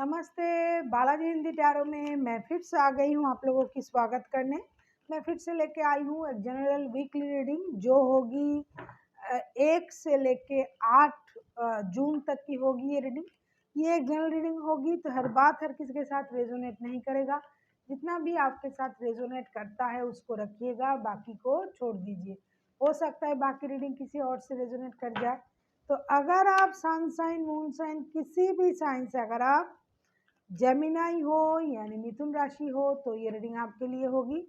नमस्ते। बालाजी हिंदी टैरो में मैं फिर से आ गई हूँ आप लोगों की स्वागत करने। मैं फिर से लेके आई हूँ एक जनरल वीकली रीडिंग जो होगी 1 से लेके 8 जून तक की होगी ये रीडिंग। ये एक जनरल रीडिंग होगी तो हर बात हर किसी के साथ रेजोनेट नहीं करेगा। जितना भी आपके साथ रेजोनेट करता है उसको रखिएगा, बाकी को छोड़ दीजिए। हो सकता है बाकी रीडिंग किसी और से रेजोनेट कर जाए। तो अगर आप सन साइन, मून साइन, किसी भी साइन से अगर आप जेमिनाई हो यानी मिथुन राशि हो तो ये रीडिंग आपके लिए होगी।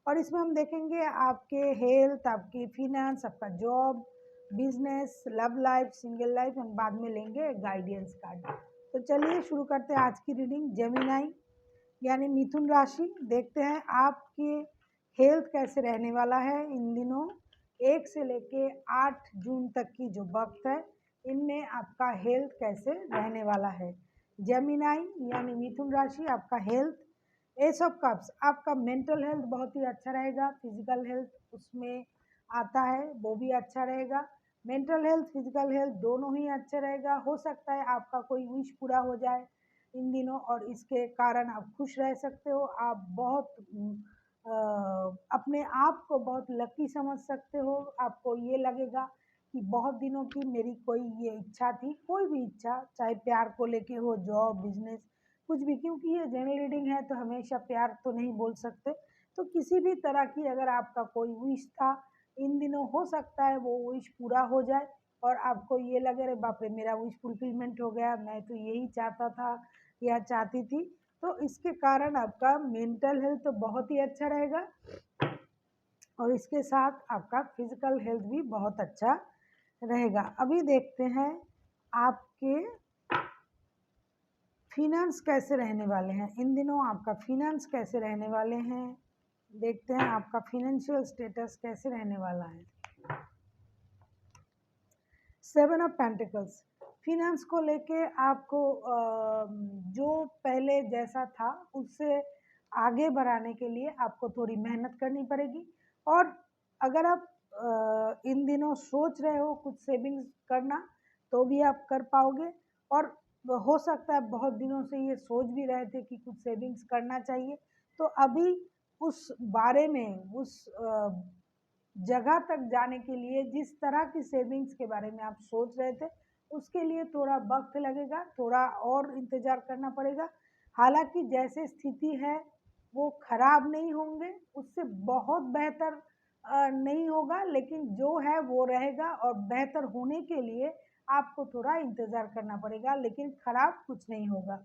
और इसमें हम देखेंगे आपके हेल्थ, आपकी फिनेंस, आपका job, business, love life, single life. हम बाद में लेंगे गाइडेंस कार्ड। तो चलिए शुरू करते हैं आज की रीडिंग। जेमिनाई यानी मिथुन राशि, देखते हैं आपके हेल्थ कैसे रहने वाला है इन दिनों 1 से लेके 8 जून तक की जो वक्त है इनमें आपका हेल्थ कैसे रहने वाला है। जेमिनाई यानी मिथुन राशि, आपका हेल्थ एस ऑफ कप्स, आपका मेंटल हेल्थ बहुत ही अच्छा रहेगा। फिजिकल हेल्थ उसमें आता है वो भी अच्छा रहेगा। मेंटल हेल्थ, फिजिकल हेल्थ दोनों ही अच्छा रहेगा। हो सकता है आपका कोई विश पूरा हो जाए इन दिनों और इसके कारण आप खुश रह सकते हो। आप बहुत अपने आप को बहुत लकी समझ सकते हो। आपको ये लगेगा कि बहुत दिनों की मेरी कोई ये इच्छा थी, कोई भी इच्छा, चाहे प्यार को लेके हो, जॉब, बिजनेस, कुछ भी, क्योंकि ये जनरल रीडिंग है तो हमेशा प्यार तो नहीं बोल सकते। तो किसी भी तरह की अगर आपका कोई विश था इन दिनों, हो सकता है वो विश पूरा हो जाए और आपको ये लगे अरे बाप रे मेरा विश फुलफिलमेंट हो गया, मैं तो यही चाहता था या चाहती थी। तो इसके कारण आपका मेंटल हेल्थ तो बहुत ही अच्छा रहेगा और इसके साथ आपका फिजिकल हेल्थ भी बहुत अच्छा रहेगा। अभी देखते हैं आपके फिनेंस कैसे रहने वाले हैं इन दिनों। आपका फिनेंस कैसे रहने वाले हैं, देखते हैं आपका फिनेंशियल स्टेटस कैसे रहने वाला है। 7 ऑफ पेंटिकल्स, फिनेंस को लेके आपको जो पहले जैसा था उससे आगे बढ़ाने के लिए आपको थोड़ी मेहनत करनी पड़ेगी। और अगर आप इन दिनों सोच रहे हो कुछ सेविंग्स करना तो भी आप कर पाओगे। और हो सकता है बहुत दिनों से ये सोच भी रहे थे कि कुछ सेविंग्स करना चाहिए, तो अभी उस बारे में, उस जगह तक जाने के लिए, जिस तरह की सेविंग्स के बारे में आप सोच रहे थे उसके लिए थोड़ा वक्त लगेगा, थोड़ा और इंतज़ार करना पड़ेगा। हालांकि जैसे स्थिति है वो खराब नहीं होंगे, उससे बहुत बेहतर नहीं होगा, लेकिन जो है वो रहेगा और बेहतर होने के लिए आपको थोड़ा इंतज़ार करना पड़ेगा, लेकिन खराब कुछ नहीं होगा।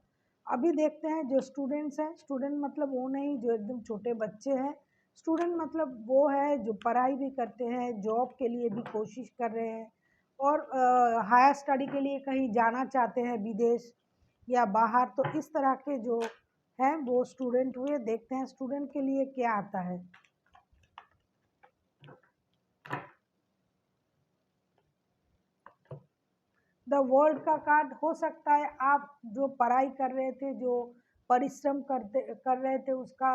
अभी देखते हैं जो स्टूडेंट्स हैं, स्टूडेंट मतलब वो नहीं जो एकदम छोटे बच्चे हैं, स्टूडेंट मतलब वो है जो पढ़ाई भी करते हैं, जॉब के लिए भी कोशिश कर रहे हैं और हायर स्टडी के लिए कहीं जाना चाहते हैं विदेश या बाहर। तो इस तरह के जो हैं वो स्टूडेंट हुए। देखते हैं स्टूडेंट के लिए क्या आता है। द वर्ल्ड का कार्ड, हो सकता है आप जो पढ़ाई कर रहे थे, जो परिश्रम कर रहे थे उसका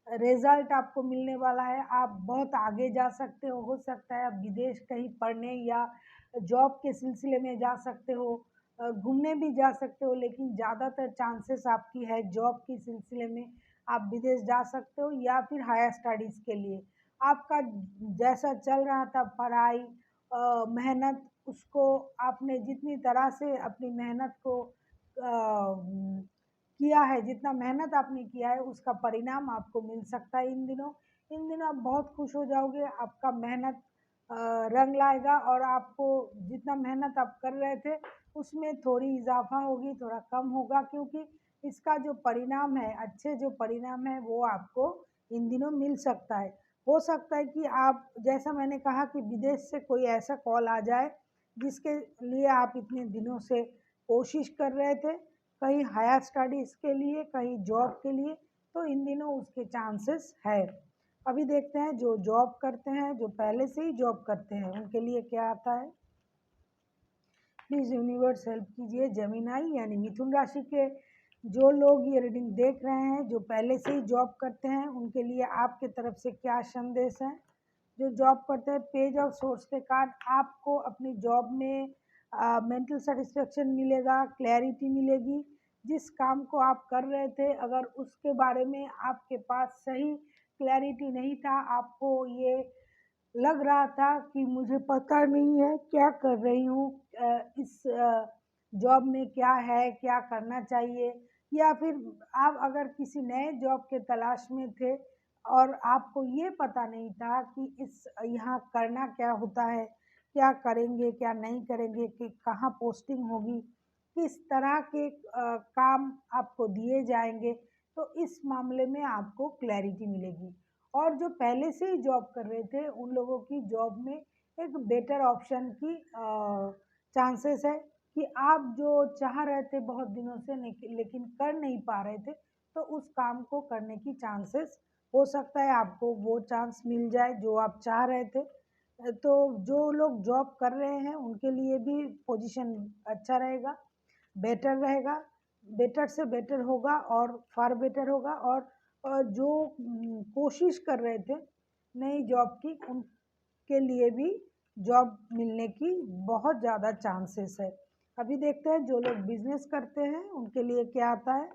रिजल्ट आपको मिलने वाला है। आप बहुत आगे जा सकते हो सकता है आप विदेश कहीं पढ़ने या जॉब के सिलसिले में जा सकते हो, घूमने भी जा सकते हो, लेकिन ज़्यादातर चांसेस आपकी है जॉब के सिलसिले में आप विदेश जा सकते हो या फिर हायर स्टडीज़ के लिए। आपका जैसा चल रहा था पढ़ाई, मेहनत, उसको आपने जितनी तरह से अपनी मेहनत को किया है, जितना मेहनत आपने किया है उसका परिणाम आपको मिल सकता है इन दिनों। इन दिनों आप बहुत खुश हो जाओगे, आपका मेहनत रंग लाएगा और आपको जितना मेहनत आप कर रहे थे उसमें थोड़ी इजाफा होगी, थोड़ा कम होगा, क्योंकि इसका जो परिणाम है, अच्छे जो परिणाम है वो आपको इन दिनों मिल सकता है। हो सकता है कि आप, जैसा मैंने कहा कि विदेश से कोई ऐसा कॉल आ जाए जिसके लिए आप इतने दिनों से कोशिश कर रहे थे, कहीं हायर स्टडीज़ के लिए, कहीं जॉब के लिए, तो इन दिनों उसके चांसेस है। अभी देखते हैं जो जॉब करते हैं, जो पहले से ही जॉब करते हैं उनके लिए क्या आता है। प्लीज़ यूनिवर्स हेल्प कीजिए। जेमिनाई यानी मिथुन राशि के जो लोग ये रीडिंग देख रहे हैं, जो पहले से ही जॉब करते हैं, उनके लिए आपके तरफ से क्या संदेश है। जो जॉब करते हैं, पेज ऑफ सोर्स के कार्ड, आपको अपनी जॉब में मेंटल सेटिस्फेक्शन मिलेगा, क्लैरिटी मिलेगी, जिस काम को आप कर रहे थे, अगर उसके बारे में आपके पास सही क्लैरिटी नहीं था, आपको ये लग रहा था कि मुझे पता नहीं है क्या कर रही हूँ, इस जॉब में क्या है, क्या करना चाहिए, या फिर आप अगर किसी नए जॉब के तलाश में थे और आपको ये पता नहीं था कि इस यहाँ करना क्या होता है, क्या करेंगे, क्या नहीं करेंगे, कि कहाँ पोस्टिंग होगी, किस तरह के काम आपको दिए जाएंगे, तो इस मामले में आपको क्लैरिटी मिलेगी। और जो पहले से ही जॉब कर रहे थे उन लोगों की जॉब में एक बेटर ऑप्शन की चांसेस है कि आप जो चाह रहे थे बहुत दिनों से लेकिन कर नहीं पा रहे थे, तो उस काम को करने की चांसेस हो सकता है आपको वो चांस मिल जाए जो आप चाह रहे थे। तो जो लोग जॉब कर रहे हैं उनके लिए भी पोजीशन अच्छा रहेगा, बेटर रहेगा, बेटर से बेटर होगा और फार बेटर होगा। और जो कोशिश कर रहे थे नई जॉब की, उनके लिए भी जॉब मिलने की बहुत ज़्यादा चांसेस है। अभी देखते हैं जो लोग बिजनेस करते हैं उनके लिए क्या आता है।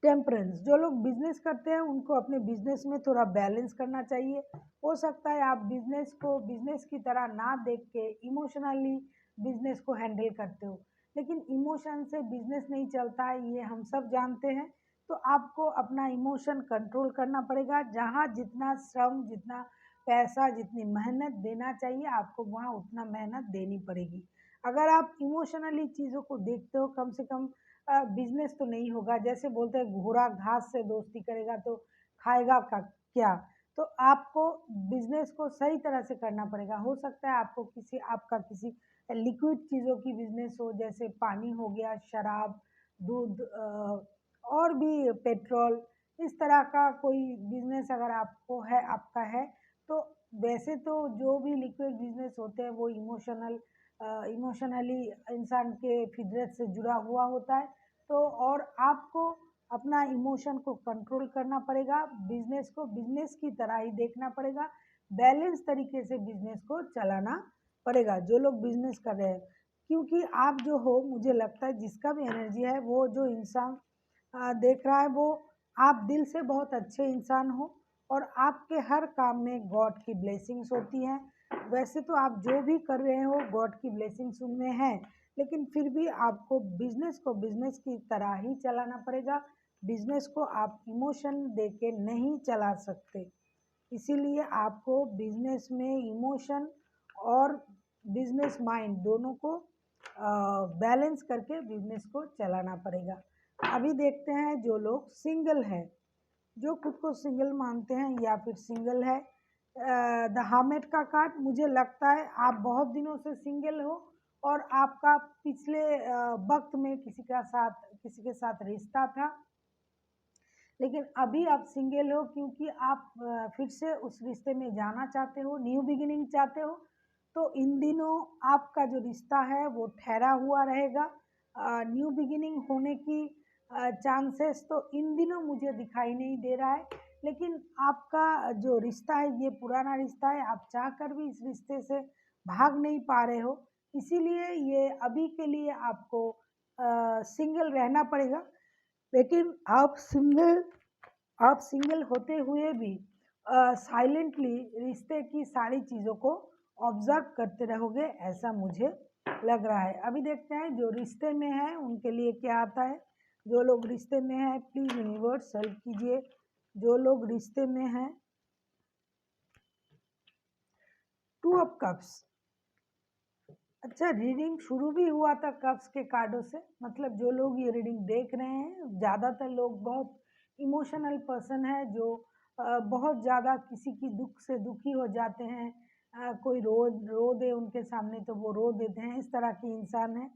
टेम्परेंस, जो लोग बिजनेस करते हैं उनको अपने बिजनेस में थोड़ा बैलेंस करना चाहिए। हो सकता है आप बिजनेस को बिजनेस की तरह ना देख के इमोशनली बिजनेस को हैंडल करते हो, लेकिन इमोशन से बिजनेस नहीं चलता है, ये हम सब जानते हैं। तो आपको अपना इमोशन कंट्रोल करना पड़ेगा। जहाँ जितना श्रम, जितना पैसा, जितनी मेहनत देना चाहिए आपको वहाँ उतना मेहनत देनी पड़ेगी। अगर आप इमोशनली चीज़ों को देखते हो, कम से कम बिजनेस तो नहीं होगा। जैसे बोलते हैं घोड़ा घास से दोस्ती करेगा तो खाएगा का क्या। तो आपको बिजनेस को सही तरह से करना पड़ेगा। हो सकता है आपको आपका किसी लिक्विड चीज़ों की बिजनेस हो, जैसे पानी हो गया, शराब, दूध, और भी पेट्रोल, इस तरह का कोई बिजनेस अगर आपको है, आपका है, तो वैसे तो जो भी लिक्विड बिजनेस होते हैं वो इमोशनली इंसान के फितरत से जुड़ा हुआ होता है। तो और आपको अपना इमोशन को कंट्रोल करना पड़ेगा, बिजनेस को बिजनेस की तरह ही देखना पड़ेगा, बैलेंस तरीके से बिजनेस को चलाना पड़ेगा जो लोग बिजनेस कर रहे हैं। क्योंकि आप जो हो, मुझे लगता है जिसका भी एनर्जी है, वो जो इंसान देख रहा है, वो आप दिल से बहुत अच्छे इंसान हो और आपके हर काम में गॉड की ब्लेसिंग्स होती हैं। वैसे तो आप जो भी कर रहे हो गॉड की ब्लेसिंग्स उनमें है, लेकिन फिर भी आपको बिजनेस को बिजनेस की तरह ही चलाना पड़ेगा। बिजनेस को आप इमोशन दे के नहीं चला सकते, इसीलिए आपको बिजनेस में इमोशन और बिजनेस माइंड दोनों को बैलेंस करके बिजनेस को चलाना पड़ेगा। अभी देखते हैं जो लोग सिंगल है, जो खुद को सिंगल मानते हैं या फिर सिंगल है, द हार्मेट का कार्ड, मुझे लगता है आप बहुत दिनों से सिंगल हो और आपका पिछले वक्त में किसी के साथ रिश्ता था, लेकिन अभी आप सिंगल हो क्योंकि आप फिर से उस रिश्ते में जाना चाहते हो, न्यू बिगिनिंग चाहते हो। तो इन दिनों आपका जो रिश्ता है वो ठहरा हुआ रहेगा। न्यू बिगिनिंग होने की चांसेस तो इन दिनों मुझे दिखाई नहीं दे रहा है, लेकिन आपका जो रिश्ता है ये पुराना रिश्ता है, आप चाहकर भी इस रिश्ते से भाग नहीं पा रहे हो, इसीलिए ये अभी के लिए आपको सिंगल रहना पड़ेगा। लेकिन आप सिंगल होते हुए भी साइलेंटली रिश्ते की सारी चीज़ों को ऑब्जर्व करते रहोगे, ऐसा मुझे लग रहा है। अभी देखते हैं जो रिश्ते में है उनके लिए क्या आता है। जो लोग रिश्ते में है प्लीज़ यूनिवर्स हेल्प कीजिए। जो लोग रिश्ते में हैं, 2 ऑफ कप्स। अच्छा, रीडिंग शुरू भी हुआ था कप्स के कार्डों से, मतलब जो लोग ये रीडिंग देख रहे हैं ज़्यादातर लोग बहुत इमोशनल पर्सन है, जो बहुत ज़्यादा किसी की दुख से दुखी हो जाते हैं। कोई रो दे उनके सामने तो वो रो देते हैं, इस तरह के इंसान है।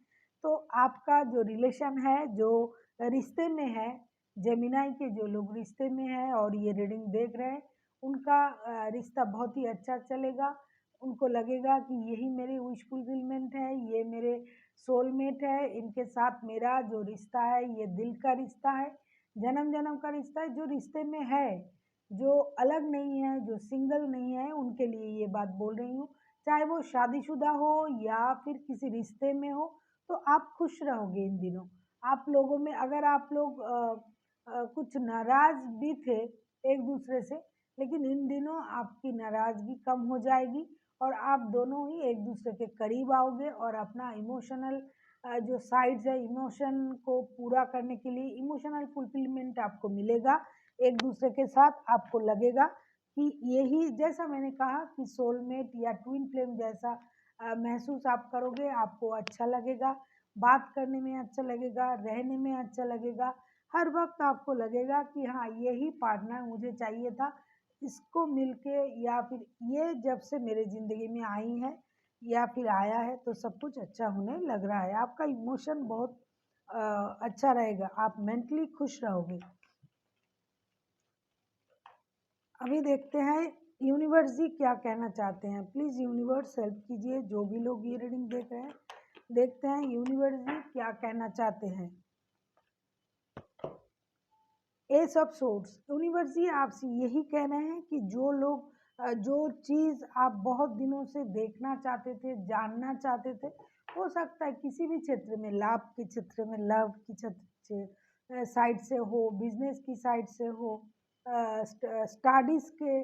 तो आपका जो रिलेशन है, जो रिश्ते में है, जेमिनाई के जो लोग रिश्ते में हैं और ये रीडिंग देख रहे हैं, उनका रिश्ता बहुत ही अच्छा चलेगा। उनको लगेगा कि यही मेरी विश फुलफिलमेंट है, ये मेरे सोलमेट है, इनके साथ मेरा जो रिश्ता है ये दिल का रिश्ता है, जन्म जन्म का रिश्ता है। जो रिश्ते में है, जो अलग नहीं है, जो सिंगल नहीं है, उनके लिए ये बात बोल रही हूँ। चाहे वो शादीशुदा हो या फिर किसी रिश्ते में हो, तो आप खुश रहोगे इन दिनों। आप लोगों में अगर आप लोग कुछ नाराज भी थे एक दूसरे से, लेकिन इन दिनों आपकी नाराजगी कम हो जाएगी और आप दोनों ही एक दूसरे के करीब आओगे और अपना इमोशनल जो साइड्स है, इमोशन को पूरा करने के लिए इमोशनल फुलफिलमेंट आपको मिलेगा एक दूसरे के साथ। आपको लगेगा कि यही, जैसा मैंने कहा कि सोलमेट या ट्विन फ्लेम जैसा महसूस आप करोगे, आपको अच्छा लगेगा, बात करने में अच्छा लगेगा, रहने में अच्छा लगेगा। हर वक्त आपको लगेगा कि हाँ, यही पार्टनर मुझे चाहिए था, इसको मिलके, या फिर ये जब से मेरे ज़िंदगी में आई है या फिर आया है तो सब कुछ अच्छा होने लग रहा है। आपका इमोशन बहुत अच्छा रहेगा, आप मेंटली खुश रहोगे। अभी देखते हैं यूनिवर्स जी क्या कहना चाहते हैं। प्लीज़ यूनिवर्स हेल्प कीजिए, जो भी लोग ये रीडिंग देख रहे हैं। देखते हैं यूनिवर्स जी क्या कहना चाहते हैं। एस ऑफ सोर्ड्स, यूनिवर्स जी आपसे यही कह रहे हैं कि जो लोग जो चीज़ आप बहुत दिनों से देखना चाहते थे, जानना चाहते थे, हो सकता है किसी भी क्षेत्र में, लाभ के क्षेत्र में, लव की क्षेत्र साइड से हो, बिजनेस की साइड से हो, स्टडीज़ के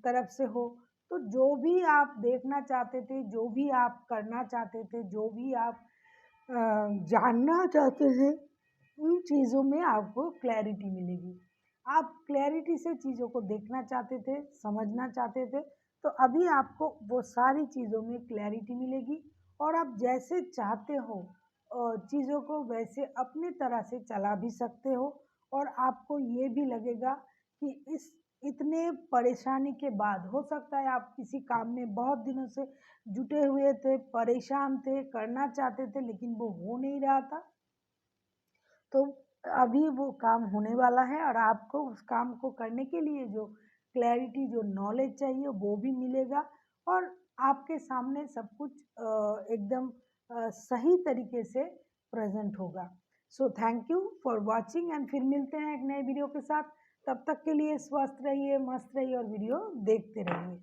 तरफ से हो, तो जो भी आप देखना चाहते थे, जो भी आप करना चाहते थे, जो भी आप जानना चाहते थे, उन चीज़ों में आपको क्लैरिटी मिलेगी। आप क्लैरिटी से चीज़ों को देखना चाहते थे, समझना चाहते थे, तो अभी आपको वो सारी चीज़ों में क्लैरिटी मिलेगी और आप जैसे चाहते हो चीज़ों को वैसे अपने तरह से चला भी सकते हो। और आपको ये भी लगेगा कि इस इतने परेशानी के बाद, हो सकता है आप किसी काम में बहुत दिनों से जुटे हुए थे, परेशान थे, करना चाहते थे, लेकिन वो हो नहीं रहा था, तो अभी वो काम होने वाला है और आपको उस काम को करने के लिए जो क्लैरिटी, जो नॉलेज चाहिए वो भी मिलेगा और आपके सामने सब कुछ एकदम सही तरीके से प्रेजेंट होगा। So thank you for watching and फिर मिलते हैं एक नए वीडियो के साथ। तब तक के लिए स्वस्थ रहिए, मस्त रहिए और वीडियो देखते रहिए।